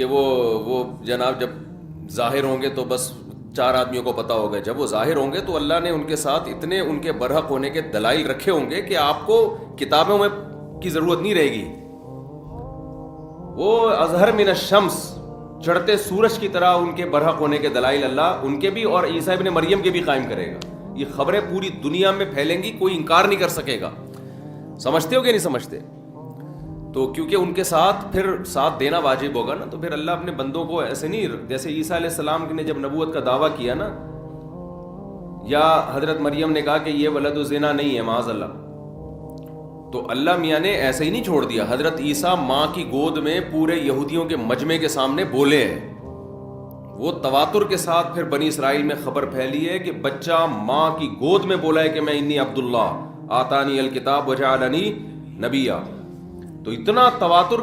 کہ وہ جناب جب ظاہر ہوں گے تو بس 4 آدمیوں کو پتا ہوگا. جب وہ ظاہر ہوں گے تو اللہ نے ان کے ساتھ اتنے ان کے برحق ہونے کے دلائل رکھے ہوں گے کہ آپ کو کتابوں میں کی ضرورت نہیں رہے گی. وہ اظہر من الشمس، چڑھتے سورج کی طرح ان کے برحق ہونے کے دلائل اللہ ان کے بھی اور عیسیٰ ابن مریم کے بھی قائم کرے گا. یہ خبریں پوری دنیا میں پھیلیں گی، کوئی انکار نہیں کر سکے گا. سمجھتے ہو کہ نہیں سمجھتے؟ تو کیونکہ ان کے ساتھ پھر ساتھ دینا واجب ہوگا نا، تو پھر اللہ اپنے بندوں کو ایسے نہیں، جیسے عیسیٰ علیہ السلام نے جب نبوت کا دعویٰ کیا نا، یا حضرت مریم نے کہا کہ یہ ولد الزنا نہیں ہے معاذ اللہ، تو اللہ میاں نے ایسے ہی نہیں چھوڑ دیا. حضرت عیسیٰ ماں کی گود میں پورے یہودیوں کے مجمع کے سامنے بولے ہیں. وہ تواتر کے ساتھ پھر بنی اسرائیل میں خبر پھیلی ہے کہ بچہ ماں کی گود میں بولا ہے کہ میں انی عبداللہ آتانی الکتاب وجعلنی نبیہ. تو اتنا تواتر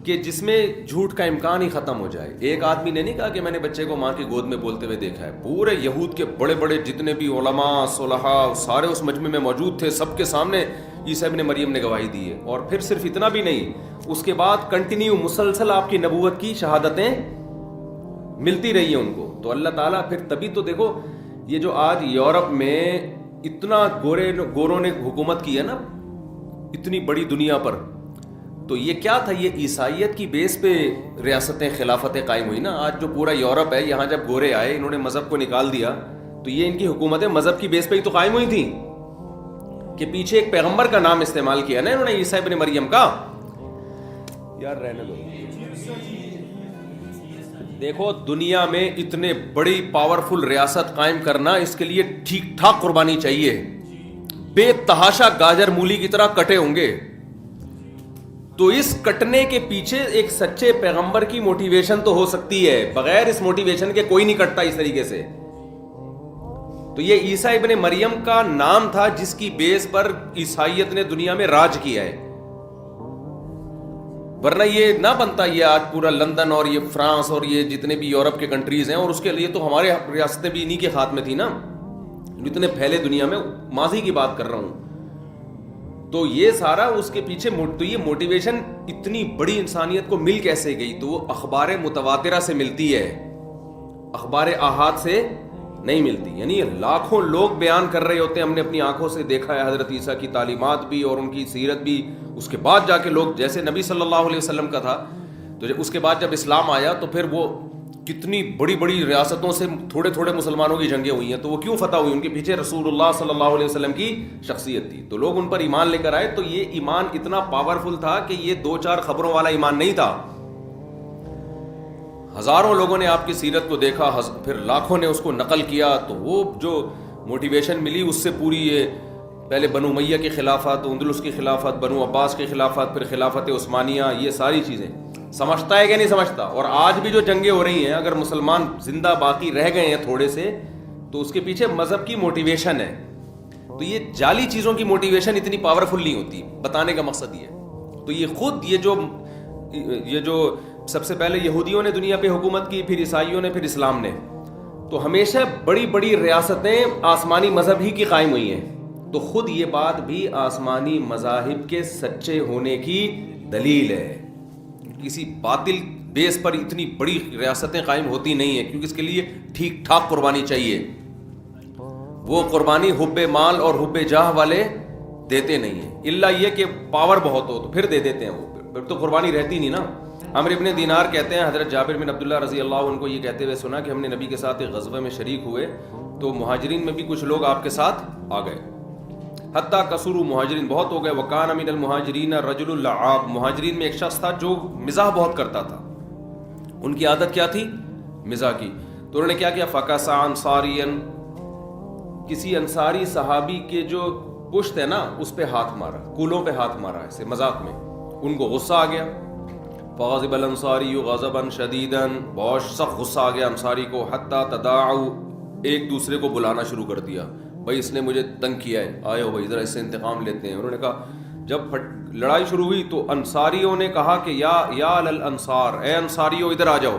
کہ جس میں جھوٹ کا امکان ہی ختم ہو جائے. ایک آدمی نے نہیں کہا کہ میں نے بچے کو ماں کی گود میں بولتے ہوئے دیکھا ہے. پورے یہود کے بڑے بڑے جتنے بھی علماء صلحاء سارے اس مجمع میں موجود تھے، سب کے سامنے عیسیٰ ابن مریم نے گواہی دی ہے. اور پھر صرف اتنا بھی نہیں، اس کے بعد کنٹینیو مسلسل آپ کی نبوت کی شہادتیں ملتی رہی ہیں ان کو. تو اللہ تعالیٰ پھر تبھی تو دیکھو یہ جو آج یورپ میں اتنا گوروں نے حکومت کی ہے نا اتنی بڑی دنیا پر، تو یہ کیا تھا؟ یہ عیسائیت کی بیس پہ ریاستیں خلافتیں قائم ہوئی نا. آج جو پورا یورپ ہے، یہاں جب گورے آئے انہوں نے مذہب کو نکال دیا، تو یہ ان کی حکومتیں مذہب کی بیس پہ ہی تو قائم ہوئی تھیں کہ پیچھے ایک پیغمبر کا نام استعمال کیا نا انہوں نے، عیسیٰ ابن مریم کا. یار رہنے دو. دیکھو دنیا میں اتنے بڑی پاورفل ریاست قائم کرنا، اس کے لیے ٹھیک ٹھاک قربانی چاہیے. بے تحاشا گاجر مولی کی طرح کٹے ہوں گے. تو اس کٹنے کے پیچھے ایک سچے پیغمبر کی موٹیویشن تو ہو سکتی ہے، بغیر اس موٹیویشن کے کوئی نہیں کٹتا اس طریقے سے. تو یہ عیسیٰ ابن مریم کا نام تھا جس کی بیس پر عیسائیت نے دنیا میں راج کیا ہے، ورنہ یہ نہ بنتا. یہ آج پورا لندن اور یہ فرانس اور یہ جتنے بھی یورپ کے کنٹریز ہیں، اور اس کے لیے تو ہمارے ریاستیں بھی انہی کے ہاتھ میں تھی نا، اتنے پھیلے دنیا میں. ماضی کی بات کر رہا ہوں. تو یہ سارا اس کے پیچھے تو یہ موٹیویشن اتنی بڑی انسانیت کو مل کیسے گئی؟ تو وہ اخبار متواترہ سے ملتی ہے، اخبار آحاد سے نہیں ملتی. یعنی لاکھوں لوگ بیان کر رہے ہوتے ہیں، ہم نے اپنی آنکھوں سے دیکھا ہے حضرت عیسیٰ کی تعلیمات بھی اور ان کی سیرت بھی. اس کے بعد جا کے لوگ، جیسے نبی صلی اللہ علیہ وسلم کا تھا، تو اس کے بعد جب اسلام آیا تو پھر وہ کتنی بڑی بڑی ریاستوں سے تھوڑے تھوڑے مسلمانوں کی جنگیں ہوئی ہیں. تو وہ کیوں فتح ہوئی؟ ان کے پیچھے رسول اللہ صلی اللہ علیہ وسلم کی شخصیت تھی. تو لوگ ان پر ایمان لے کر آئے. تو یہ ایمان اتنا پاورفل تھا کہ یہ 2-4 خبروں والا ایمان نہیں تھا. ہزاروں لوگوں نے آپ کی سیرت کو دیکھا، پھر لاکھوں نے اس کو نقل کیا. تو وہ جو موٹیویشن ملی اس سے پوری یہ پہلے بنو امیہ کی خلافت، اندلس کی خلافت، بنو عباس کی خلافت، پھر خلافت عثمانیہ، یہ ساری چیزیں سمجھتا ہے کہ نہیں سمجھتا؟ اور آج بھی جو جنگیں ہو رہی ہیں، اگر مسلمان زندہ باقی رہ گئے ہیں تھوڑے سے، تو اس کے پیچھے مذہب کی موٹیویشن ہے. تو یہ جعلی چیزوں کی موٹیویشن اتنی پاورفل نہیں ہوتی. بتانے کا مقصد یہ ہے. تو یہ خود یہ جو سب سے پہلے یہودیوں نے دنیا پہ حکومت کی، پھر عیسائیوں نے، پھر اسلام نے، تو ہمیشہ بڑی بڑی ریاستیں آسمانی مذہب ہی کی قائم ہوئی ہیں. تو خود یہ بات بھی آسمانی مذاہب کے سچے ہونے کی دلیل ہے. کسی باطل بیس پر اتنی بڑی ریاستیں قائم ہوتی نہیں ہیں، کیونکہ اس کے لیے ٹھیک ٹھاک قربانی چاہیے. وہ قربانی حب مال اور حب جاہ والے دیتے نہیں ہیں، الا یہ کہ پاور بہت ہو تو پھر دے دیتے ہیں. وہ پھر تو قربانی رہتی نہیں نا. عمرو ابن دینار کہتے ہیں حضرت جابر بن عبداللہ رضی اللہ عنہ کو یہ کہتے ہوئے سنا کہ ہم نے نبی کے ساتھ ایک غزوہ میں شریک ہوئے تو مہاجرین میں بھی کچھ لوگ آپ کے ساتھ آ گئے، حتیٰ کثروا، مہاجرین بہت ہو گئے. وکان من المہاجرین الرجل اللعاب، مہاجرین میں ایک شخص تھا جو مزاح بہت کرتا تھا. ان کی عادت کیا تھی؟ مزاح کی. تو انہوں نے کیا کیا؟ فکسا انصاریا، کسی انصاری صحابی کے جو پشت ہے نا اس پہ ہاتھ مارا، کولوں پہ ہاتھ مارا ایسے مذاق میں. ان کو غصہ آ گیا. فغضب الانصاری غضبا شدیدا، بہت سخت غصہ آ گیا انصاری کو. حتی تداعوا، ایک دوسرے کو بلانا شروع کر دیا، بھائی اس نے مجھے تنگ کیا ہے، آئے ہو بھائی ذرا اس سے انتقام لیتے ہیں. انہوں نے کہا، جب لڑائی شروع ہوئی تو انصاریوں نے کہا کہ یا الانصار، اے انصاریوں ادھر آ جاؤ.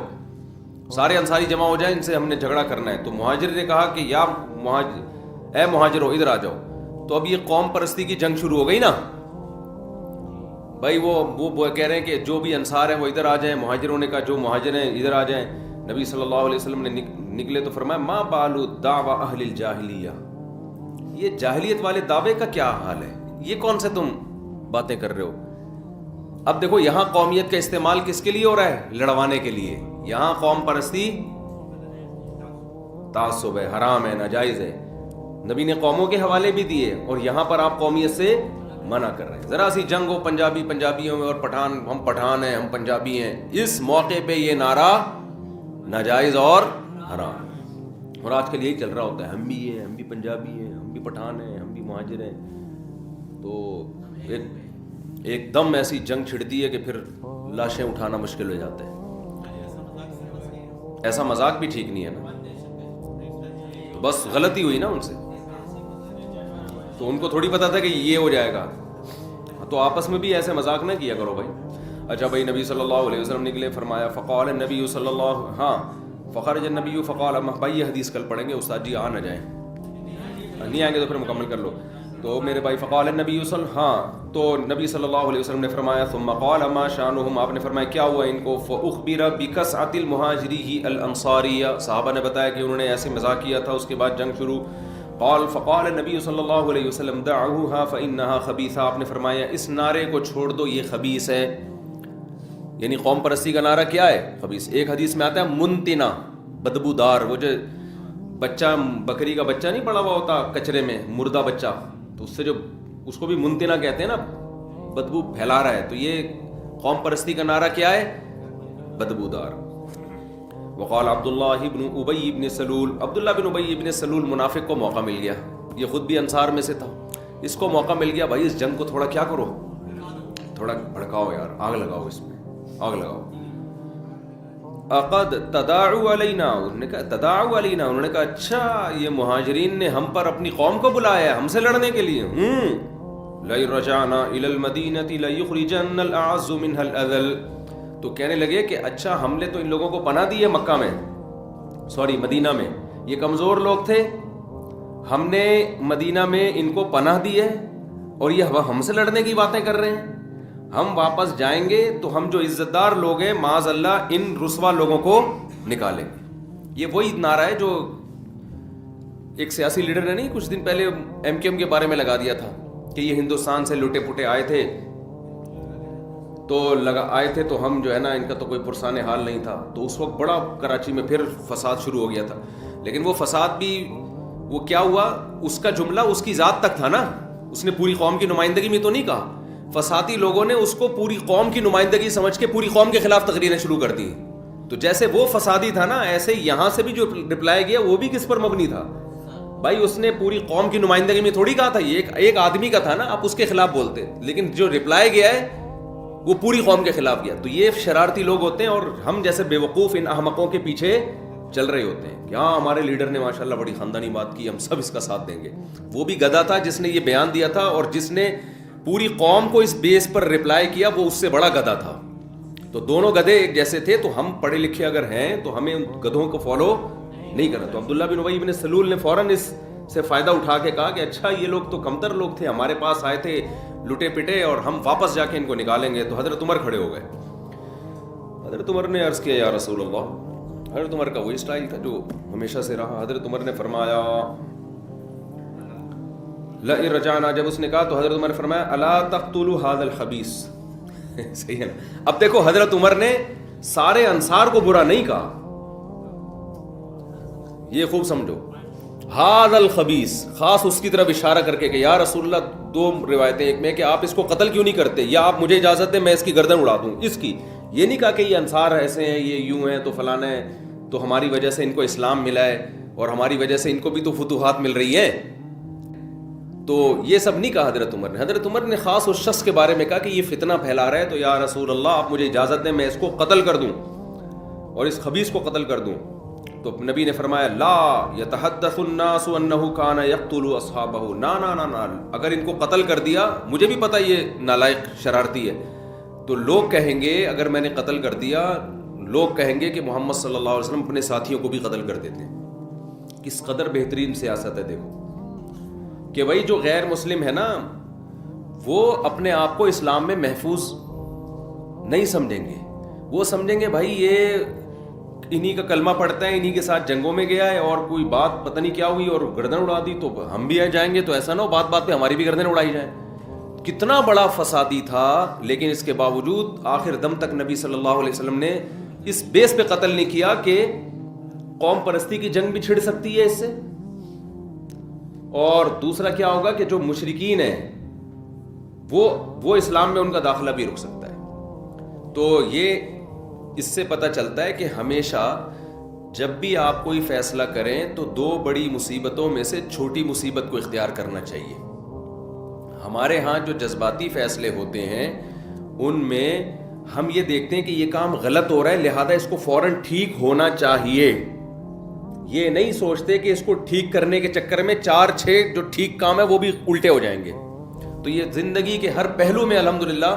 سارے انصاری جمع ہو جائیں، ان سے ہم نے جھگڑا کرنا ہے. تو مہاجر نے کہا کہ اے مہاجروں ادھر آ جاؤ. تو اب یہ قوم پرستی کی جنگ شروع ہو گئی نا. بھائی وہ کہہ رہے ہیں کہ جو بھی انصار ہیں وہ ادھر آ جائیں, مہاجروں نے کہا جو مہاجر ہیں ادھر آ جائیں. نبی صلی اللہ علیہ وسلم نے نکلے تو فرمایا ما بالو دعوی اہل الجاہلیہ, یہ جاہلیت والے دعوے کا کیا حال ہے, یہ کون سے تم باتیں کر رہے ہو. اب دیکھو یہاں قومیت کا استعمال کس کے لیے ہو رہا ہے, لڑوانے کے لیے. یہاں قوم پرستی تعصب ہے, حرام ہے, ناجائز ہے. نبی نے قوموں کے حوالے بھی دیے اور یہاں پر آپ قومیت سے منع کر رہے ہیں. ذرا سی جنگ ہو پنجابیوں میں اور پٹھان, ہم پٹھان ہیں, ہم پنجابی ہیں, اس موقع پہ یہ نعرہ ناجائز اور حرام. اور آج کل یہی چل رہا ہوتا ہے, ہم بھی ہیں, ہم بھی پنجابی ہیں, ہم بھی پٹھان ہیں, ہم بھی مہاجر ہیں. تو ایک دم ایسی جنگ چھڑتی ہے کہ پھر لاشیں اٹھانا مشکل ہو جاتا ہے. ایسا مذاق بھی ٹھیک نہیں ہے نا. تو بس غلطی ہوئی نا ان سے, تو ان کو تھوڑی پتا تھا کہ یہ ہو جائے گا. تو آپس میں بھی ایسے مذاق نہ کیا کرو بھائی. اچھا بھائی, نبی صلی اللہ علیہ وسلم نکلے, فرمایا فقال النبی صلی اللہ فخرج النبی فقال بھائی یہ حدیث کل پڑھیں گے استاد جی, آ نہ جائیں, نہیں آئیں گے تو پھر مکمل کر لو. تو میرے بھائی فقال النبی تو نبی صلی اللہ علیہ وسلم نے فرمایا ثم قال ما شانهم, آپ نے فرمایا کیا ہوا ان کو. فاخبر بکسعۃ المہاجری الانصاریہ, صحابہ نے بتایا کہ انہوں نے ایسے مذاق کیا تھا. اس کے بعد جنگ شروع. فقال النبی صلی اللہ علیہ وسلم دعوها فانها خبیثہ, آپ نے فرمایا اس نعرے کو چھوڑ دو, یہ خبیث ہے. یعنی قوم پرستی کا نعرہ کیا ہے, خبیث. ایک حدیث میں آتا ہے منتنا, بدبودار. وہ جو بچہ بکری کا بچہ نہیں پڑا ہوا ہوتا کچرے میں, مردہ بچہ, تو اس سے جو اس کو بھی منتنا کہتے ہیں نا, بدبو پھیلا رہا ہے. تو یہ قوم پرستی کا نعرہ کیا ہے, بدبودار. وقال عبداللہ بن ابی بن سلول, عبداللہ بن ابی بن سلول منافق کو موقع مل گیا, یہ خود بھی انصار میں سے تھا. اس کو موقع مل گیا, بھائی اس جنگ کو تھوڑا کیا کرو, تھوڑا بھڑکاؤ یار, آگ لگاؤ اس میں, آگ لگاؤ. اقد تداعوا علینا, انہوں نے کہا تداعوا علینا, انہوں نے کہا اچھا یہ مہاجرین نے ہم پر اپنی قوم کو بلایا ہے ہم سے لڑنے کے لیے. لئن رجعنا الى المدینة لیخرجن الاعز منها الاذل, تو کہنے لگے کہ اچھا ہم نے تو ان لوگوں کو پناہ دی ہے مکہ میں, مدینہ میں, یہ کمزور لوگ تھے, ہم نے مدینہ میں ان کو پناہ دی ہے اور یہ ہم سے لڑنے کی باتیں کر رہے ہیں. ہم واپس جائیں گے تو ہم جو عزت دار لوگ ہیں معاذ اللہ ان رسوا لوگوں کو نکالیں گے. یہ وہی نعرہ ہے جو ایک سیاسی لیڈر نے نہیں کچھ دن پہلے ایم کیو ایم کے بارے میں لگا دیا تھا کہ یہ ہندوستان سے لٹے پٹے آئے تھے تو ہم جو ہے نا ان کا تو کوئی پرسان حال نہیں تھا. تو اس وقت بڑا کراچی میں پھر فساد شروع ہو گیا تھا. لیکن وہ فساد بھی وہ کیا ہوا, اس کا جملہ اس کی ذات تک تھا نا, اس نے پوری قوم کی نمائندگی میں تو نہیں کہا. فسادی لوگوں نے اس کو پوری قوم کی نمائندگی سمجھ کے پوری قوم کے خلاف تقریریں شروع کر دی. تو جیسے وہ فسادی تھا نا, ایسے یہاں سے بھی جو رپلائی گیا وہ بھی کس پر مبنی تھا بھائی, اس نے پوری قوم کی نمائندگی میں تھوڑی کہا تھا, یہ ایک آدمی کا تھا نا, آپ اس کے خلاف بولتے. لیکن جو رپلائی گیا ہے وہ پوری قوم کے خلاف گیا. تو یہ شرارتی لوگ ہوتے ہیں اور ہم جیسے بیوقوف ان احمقوں کے پیچھے چل رہے ہوتے ہیں کہ ہاں ہمارے لیڈر نے ماشاءاللہ بڑی خاندانی بات کی, ہم سب اس کا ساتھ دیں گے. وہ بھی گدھا تھا جس نے یہ بیان دیا تھا, اور جس نے پوری قوم کو اس بیس پر رپلائی کیا وہ اس سے بڑا گدھا تھا. تو دونوں گدھے ایک جیسے تھے. تو ہم پڑھے لکھے اگر ہیں تو ہمیں ان گدھوں کو فالو نہیں کرنا. تو عبداللہ بن ابی بن سلول نے فوراً اس سے فائدہ اٹھا کے کہا کہ اچھا یہ لوگ تو کمتر لوگ تھے, ہمارے پاس آئے تھے لٹے پٹے, اور ہم واپس جا کے ان کو نکالیں گے. تو حضرت عمر کھڑے ہو گئے. حضرت عمر نے عرض کیا یا رسول اللہ. حضرت عمر کا وہی اسٹائل تھا جو ہمیشہ سے رہا. حضرت عمر نے فرمایا لئن رجعنا, جب اس نے کہا تو حضرت عمر نے فرمایا الا تقتلوا هذا الخبيث. صحیح ہے نا. اب دیکھو حضرت عمر نے سارے انصار کو برا نہیں کہا, یہ خوب سمجھو. هذا الخبيث خاص اس کی طرف اشارہ کر کے کہ یا رسول اللہ, دو روایتیں, ایک میں کہ آپ اس کو قتل کیوں نہیں کرتے, یا آپ مجھے اجازت دیں میں اس کی گردن اڑا دوں اس کی. یہ نہیں کہا کہ یہ انصار ایسے ہیں, یہ یوں ہیں, تو فلانا ہے, تو ہماری وجہ سے ان کو اسلام ملا ہے اور ہماری وجہ سے ان کو بھی تو فتوحات مل رہی ہیں. تو یہ سب نہیں کہا حضرت عمر نے. حضرت عمر نے خاص اس شخص کے بارے میں کہا کہ یہ فتنہ پھیلا رہا ہے, تو یا رسول اللہ آپ مجھے اجازت دیں میں اس کو قتل کر دوں اور اس خبیث کو قتل کر دوں. تو نبی نے فرمایا لا یتحدث الناس انه كان يقتل اصحابه, نا, اگر ان کو قتل کر دیا, مجھے بھی پتہ یہ نالائق شرارتی ہے, تو لوگ کہیں گے اگر میں نے قتل کر دیا, لوگ کہیں گے کہ محمد صلی اللہ علیہ وسلم اپنے ساتھیوں کو بھی قتل کر دیتے ہیں. کس قدر بہترین سیاست ہے دیکھو کہ بھائی جو غیر مسلم ہے نا وہ اپنے آپ کو اسلام میں محفوظ نہیں سمجھیں گے. وہ سمجھیں گے بھائی یہ انہی کا کلمہ پڑھتا ہے, انہی کے ساتھ جنگوں میں گیا ہے, اور کوئی بات پتہ نہیں کیا ہوئی اور گردن اڑا دی تو ہم بھی جائیں گے, تو ایسا نہ ہو بات بات پہ ہماری بھی گردن اڑائی جائیں. کتنا بڑا فسادی تھا, لیکن اس کے باوجود آخر دم تک نبی صلی اللہ علیہ وسلم نے اس بیس پہ قتل نہیں کیا کہ قوم پرستی کی جنگ بھی چھڑ سکتی ہے اس سے. اور دوسرا کیا ہوگا کہ جو مشرکین ہیں وہ اسلام میں ان کا داخلہ بھی رک سکتا ہے. تو یہ اس سے پتہ چلتا ہے کہ ہمیشہ جب بھی آپ کوئی فیصلہ کریں تو دو بڑی مصیبتوں میں سے چھوٹی مصیبت کو اختیار کرنا چاہیے. ہمارے ہاں جو جذباتی فیصلے ہوتے ہیں ان میں ہم یہ دیکھتے ہیں کہ یہ کام غلط ہو رہا ہے لہذا اس کو فوراً ٹھیک ہونا چاہیے. یہ نہیں سوچتے کہ اس کو ٹھیک کرنے کے چکر میں 4-6 جو ٹھیک کام ہے وہ بھی الٹے ہو جائیں گے. تو یہ زندگی کے ہر پہلو میں الحمدللہ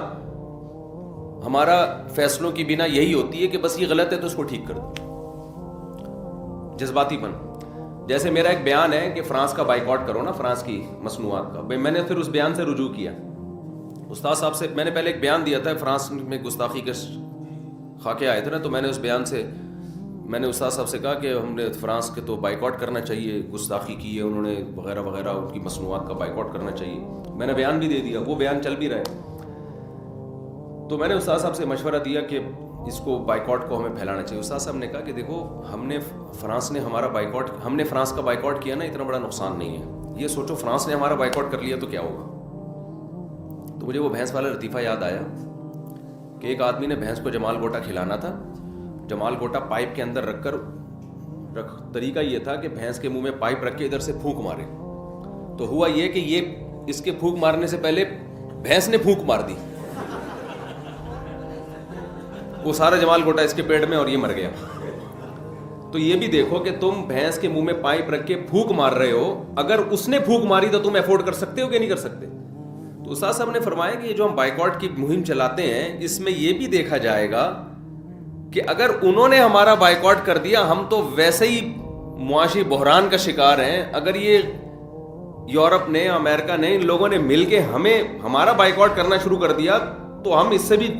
ہمارا فیصلوں کی بنا یہی ہوتی ہے کہ بس یہ غلط ہے تو اس کو ٹھیک کر دو. جذباتی پن. جیسے میرا ایک بیان ہے کہ فرانس کا بائیکاٹ کرو نا, فرانس کی مصنوعات کا. میں نے پھر اس بیان سے رجوع کیا. استاد صاحب سے میں نے پہلے ایک بیان دیا تھا, فرانس میں گستاخی کے خاکے آئے تھے نا, تو میں نے اس بیان سے میں نے استاد صاحب سے کہا کہ ہم نے فرانس کے تو بائیکاٹ کرنا چاہیے, گستاخی کی ہے انہوں نے وغیرہ وغیرہ, ان کی مصنوعات کا بائیکاٹ کرنا چاہیے. میں نے بیان بھی دے دیا, وہ بیان چل بھی رہا ہے. تو میں نے استاد صاحب سے مشورہ دیا کہ اس کو بائیکاٹ کو ہمیں پھیلانا چاہیے. استاد صاحب نے کہا کہ دیکھو ہم نے فرانس کا بائیکاٹ کیا نا, اتنا بڑا نقصان نہیں ہے. یہ سوچو فرانس نے ہمارا بائیکاٹ کر لیا تو کیا ہوگا. تو مجھے وہ بھینس والا لطیفہ یاد آیا کہ ایک آدمی نے بھینس کو جمال گوٹا کھلانا تھا. جمال گوٹا پائپ کے اندر رکھ کر طریقہ یہ تھا کہ بھینس کے منہ میں پائپ رکھ کے ادھر سے پھونک مارے. تو ہوا یہ کہ یہ اس کے پھونک مارنے سے پہلے بھینس نے پھونک مار دی, وہ سارا جمال گوٹا اس کے پیٹ میں اور یہ مر گیا. تو یہ بھی دیکھو کہ تم بھینس کے منہ میں پائپ رکھ کے پھونک مار رہے ہو, اگر اس نے پھونک ماری تو تم افورڈ کر سکتے ہو کہ نہیں کر سکتے. تو استاد صاحب نے فرمایا کہ یہ جو ہم بائیکاٹ کی مہم چلاتے ہیں اس میں یہ بھی دیکھا جائے گا کہ اگر انہوں نے ہمارا بائیکاٹ کر دیا ہم تو ویسے ہی معاشی بحران کا شکار ہیں. اگر یہ یورپ نے, امریکہ نے, ان لوگوں نے مل کے ہمارا بائیکاٹ کرنا شروع کر دیا تو ہم اس سے بھی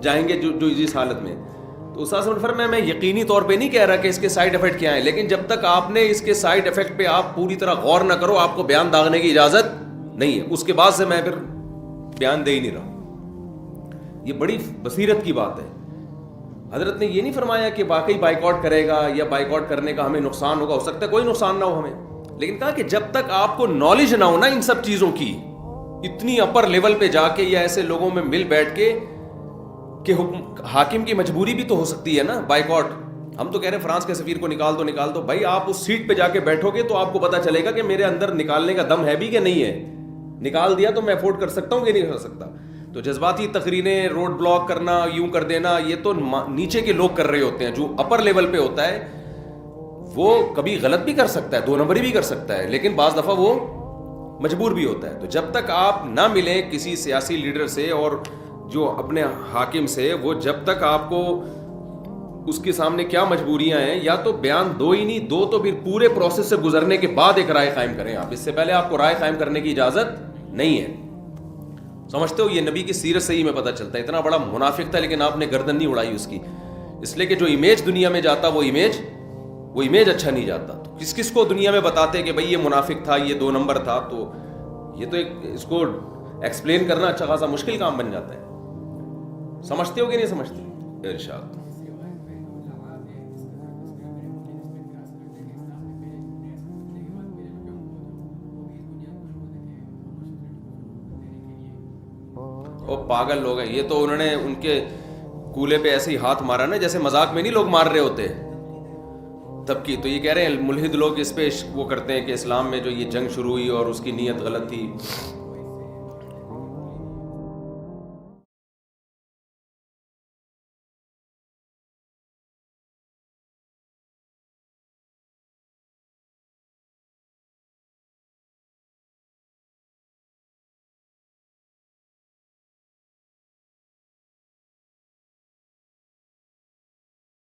جائیں گے جو اس حالت میں. تو استاد صاحب نے فرمایا میں یقینی طور پہ نہیں کہہ رہا کہ اس کے سائیڈ افیکٹ کیا ہیں, لیکن جب تک آپ نے اس کے سائیڈ افیکٹ پہ آپ پوری طرح غور نہ کرو آپ کو بیان داغنے کی اجازت نہیں ہے. اس کے بعد سے میں پھر بیان دے ہی نہیں رہا. یہ بڑی بصیرت کی بات ہے. حضرت نے یہ نہیں فرمایا کہ واقعی بائیکاٹ کرے گا یا بائیکاٹ کرنے کا ہمیں نقصان ہوگا, ہو سکتا ہے کوئی نقصان نہ ہو ہمیں, لیکن کہا کہ جب تک آپ کو نالج نہ ہو نا ان سب چیزوں کی, اتنی اپر لیول پہ جا کے یا ایسے لوگوں میں مل بیٹھ کے کہ حاکم کی مجبوری بھی تو ہو سکتی ہے نا بائیکاٹ. ہم تو کہہ رہے ہیں فرانس کے سفیر کو نکال دو بھائی آپ اس سیٹ پہ جا کے بیٹھو گے تو آپ کو پتا چلے گا کہ میرے اندر نکالنے کا دم ہے بھی کہ نہیں ہے. نکال دیا تو میں افورڈ کر سکتا ہوں کہ نہیں کر سکتا. تو جذباتی تقریریں, روڈ بلاک کرنا, یوں کر دینا, یہ تو نیچے کے لوگ کر رہے ہوتے ہیں. جو اپر لیول پہ ہوتا ہے وہ کبھی غلط بھی کر سکتا ہے, 2 نمبری بھی کر سکتا ہے, لیکن بعض دفعہ وہ مجبور بھی ہوتا ہے. تو جب تک آپ نہ ملیں کسی سیاسی لیڈر سے اور جو اپنے حاکم سے, وہ جب تک آپ کو اس کے سامنے کیا مجبوریاں ہیں یا تو بیان دو ہی نہیں, دو تو پھر پورے پروسیس سے گزرنے کے بعد ایک رائے قائم کریں. آپ اس سے پہلے آپ کو رائے قائم کرنے کی اجازت نہیں ہے. سمجھتے ہو یہ نبی کی سیرت سے ہی میں پتہ چلتا ہے. اتنا بڑا منافق تھا لیکن آپ نے گردن نہیں اڑائی اس کی, اس لیے کہ جو امیج دنیا میں جاتا وہ امیج اچھا نہیں جاتا. تو کس کو دنیا میں بتاتے کہ بھئی یہ منافق تھا, یہ 2 نمبر تھا, تو یہ تو اس کو ایکسپلین کرنا اچھا خاصا مشکل کام بن جاتا ہے. سمجھتے ہو کہ نہیں سمجھتے؟ ارشاد. پاگل لوگ ہیں یہ تو, انہوں نے ان کے کولے پہ ایسے ہی ہاتھ مارا نا جیسے مذاق میں نہیں لوگ مار رہے ہوتے تب کی. تو یہ کہہ رہے ہیں ملحد لوگ اس پہ وہ کرتے ہیں کہ اسلام میں جو یہ جنگ شروع ہوئی اور اس کی نیت غلط تھی.